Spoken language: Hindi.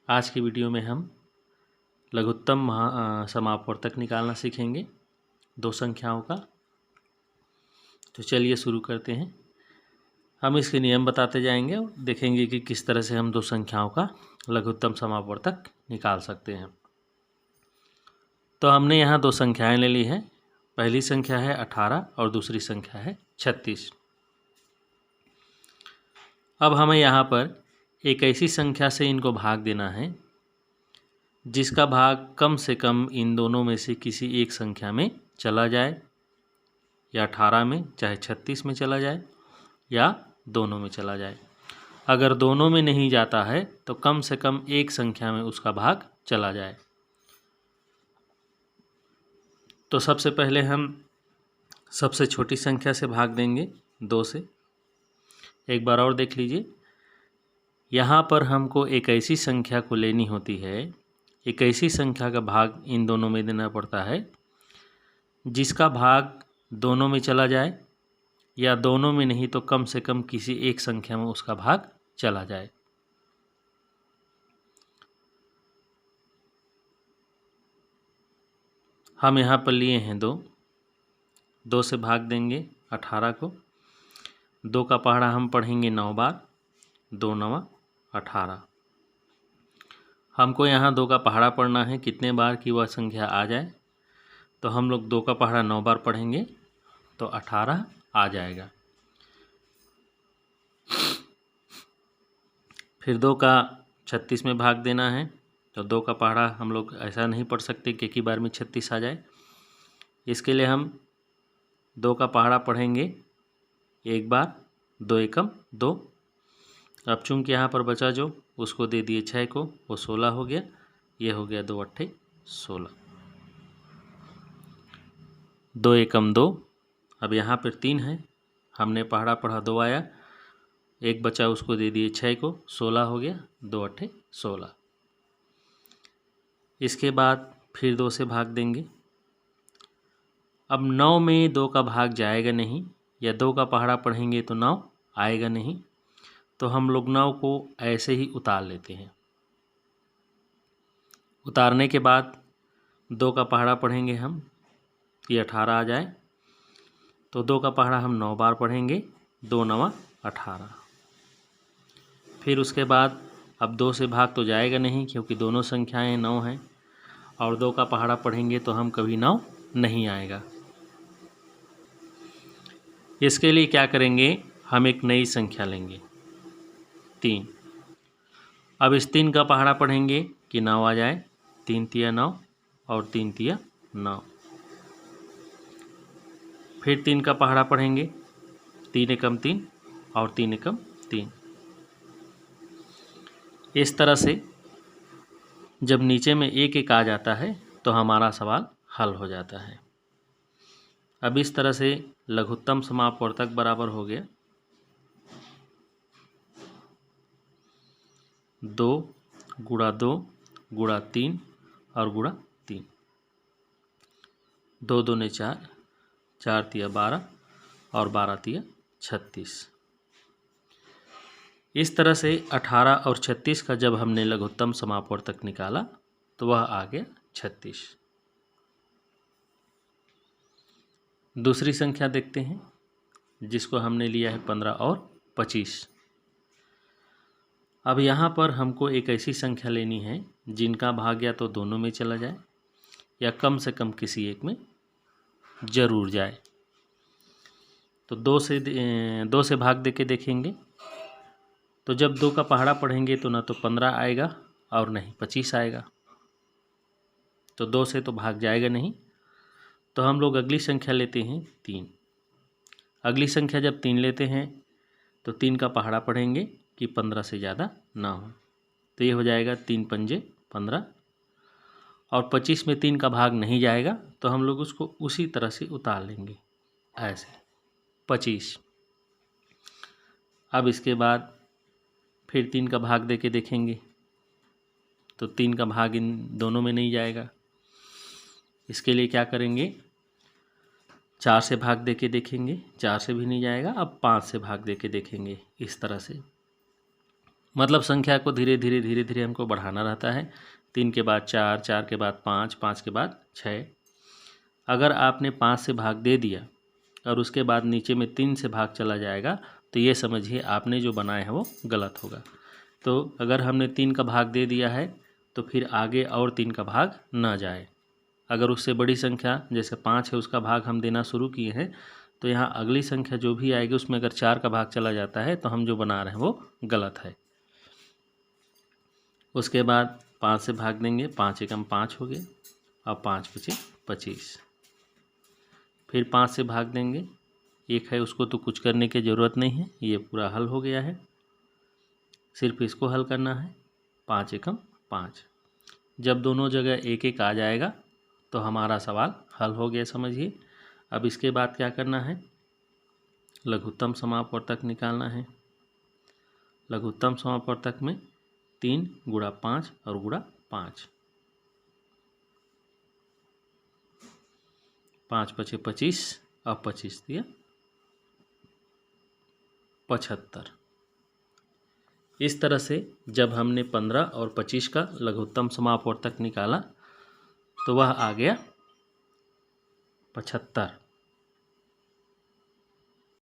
आज की वीडियो में हम लघुत्तम समापवर्तक निकालना सीखेंगे दो संख्याओं का। तो चलिए शुरू करते हैं। हम इसके नियम बताते जाएंगे और देखेंगे कि किस तरह से हम दो संख्याओं का लघुत्तम समापवर्तक निकाल सकते हैं। तो हमने यहाँ दो संख्याएं ले ली हैं। पहली संख्या है 18 और दूसरी संख्या है 36। अब हमें यहाँ पर एक ऐसी संख्या से इनको भाग देना है जिसका भाग कम से कम इन दोनों में से किसी एक संख्या में चला जाए, या 18 में चाहे 36 में चला जाए या दोनों में चला जाए। अगर दोनों में नहीं जाता है तो कम से कम एक संख्या में उसका भाग चला जाए। तो सबसे पहले हम सबसे छोटी संख्या से भाग देंगे 2 से। एक बार और देख लीजिए, यहाँ पर हमको एक ऐसी संख्या को लेनी होती है, एक ऐसी संख्या का भाग इन दोनों में देना पड़ता है जिसका भाग दोनों में चला जाए, या दोनों में नहीं तो कम से कम किसी एक संख्या में उसका भाग चला जाए। हम यहाँ पर लिए हैं 2 से भाग देंगे 18 को। 2 का पहाड़ा हम पढ़ेंगे 9 बार, 2 9 18। हमको यहाँ 2 का पहाड़ा पढ़ना है कितने बार कि वह संख्या आ जाए। तो हम लोग 2 का पहाड़ा 9 बार पढ़ेंगे तो 18 आ जाएगा। फिर 2 का 36 में भाग देना है। तो 2 का पहाड़ा हम लोग ऐसा नहीं पढ़ सकते कि एक ही बार में 36 आ जाए। इसके लिए हम 2 का पहाड़ा पढ़ेंगे एक बार, 2 एकम 2। अब चूंकि यहाँ पर बचा जो उसको दे दिए 6 को, वो 16 हो गया। ये हो गया 2 अट्ठे 16, 2 एकम 2। अब यहाँ पर 3 है, हमने पहाड़ा पढ़ा 2 आया, एक बचा उसको दे दिए 6 को, 16 हो गया, 2 अट्ठे 16। इसके बाद फिर 2 से भाग देंगे। अब 9 में 2 का भाग जाएगा नहीं, या 2 का पहाड़ा पढ़ेंगे तो 9 आएगा नहीं। तो हम लोग 9 को ऐसे ही उतार लेते हैं। उतारने के बाद 2 का पहाड़ा पढ़ेंगे हम कि 18 आ जाए। तो 2 का पहाड़ा हम 9 बार पढ़ेंगे, 2 9 18। फिर उसके बाद अब 2 से भाग तो जाएगा नहीं क्योंकि दोनों संख्याएं 9 हैं, और 2 का पहाड़ा पढ़ेंगे तो हम कभी 9 नहीं आएगा। इसके लिए क्या करेंगे, हम एक नई संख्या लेंगे 3। अब इस 3 का पहाड़ा पढ़ेंगे कि 9 आ जाए, 3 तिया 9 और 3 तिया 9। फिर 3 का पहाड़ा पढ़ेंगे 3 एकम 3 और 3 एकम 3। इस तरह से जब नीचे में एक एक आ जाता है तो हमारा सवाल हल हो जाता है। अब इस तरह से लघुत्तम समापवर्तक बराबर हो गया 2 गुणा 2 गुणा 3 और गुणा 3। 2 दूने 4, 4 तिया 12 और 12 तिया 36। इस तरह से 18 और 36 का जब हमने लघुत्तम समापवर्तक निकाला तो वह आ गया 36। दूसरी संख्या देखते हैं जिसको हमने लिया है 15 और 25। अब यहाँ पर हमको एक ऐसी संख्या लेनी है जिनका भाग या तो दोनों में चला जाए या कम से कम किसी एक में जरूर जाए। तो 2 से भाग दे के देखेंगे। तो जब 2 का पहाड़ा पढ़ेंगे तो ना तो 15 आएगा और नहीं 25 आएगा। तो 2 से तो भाग जाएगा नहीं। तो हम लोग अगली संख्या लेते हैं 3। अगली संख्या जब 3 लेते हैं तो 3 का पहाड़ा पढ़ेंगे कि 15 से ज़्यादा ना हो। तो ये हो जाएगा 3 पंजे 15, और 25 में 3 का भाग नहीं जाएगा तो हम लोग उसको उसी तरह से उतार लेंगे ऐसे 25। अब इसके बाद फिर 3 का भाग दे के देखेंगे तो 3 का भाग इन दोनों में नहीं जाएगा। इसके लिए क्या करेंगे, 4 से भाग दे के देखेंगे, 4 से भी नहीं जाएगा। अब 5 से भाग दे के देखेंगे इस तरह से। मतलब संख्या को धीरे धीरे हमको बढ़ाना रहता है। 3 के बाद 4, 4 के बाद 5, 5 के बाद 6। अगर आपने 5 से भाग दे दिया और उसके बाद नीचे में 3 से भाग चला जाएगा तो ये समझिए आपने जो बनाया है वो गलत होगा। तो अगर हमने 3 का भाग दे दिया है तो फिर आगे और 3 का भाग ना जाए। अगर उससे बड़ी संख्या जैसे 5 है उसका भाग हम देना शुरू किए हैं तो यहाँ अगली संख्या जो भी आएगी उसमें अगर 4 का भाग चला जाता है तो हम जो बना रहे हैं वो गलत है। उसके बाद 5 से भाग देंगे, 5 एकम 5 हो गए और 5 बचे 25। फिर 5 से भाग देंगे, 1 है उसको तो कुछ करने की ज़रूरत नहीं है, ये पूरा हल हो गया है। सिर्फ इसको हल करना है, 5 एकम 5। जब दोनों जगह 1 1 आ जाएगा तो हमारा सवाल हल हो गया समझिए। अब इसके बाद क्या करना है, लघुत्तम समापवर्तक निकालना है। लघुत्तम समापवर्तक में 3 गुणा 5 और गुणा 5, 5 बचे 25 और 25 दिया 75। इस तरह से जब हमने 15 और 25 का लघुत्तम समापवर्तक निकाला तो वह आ गया 75।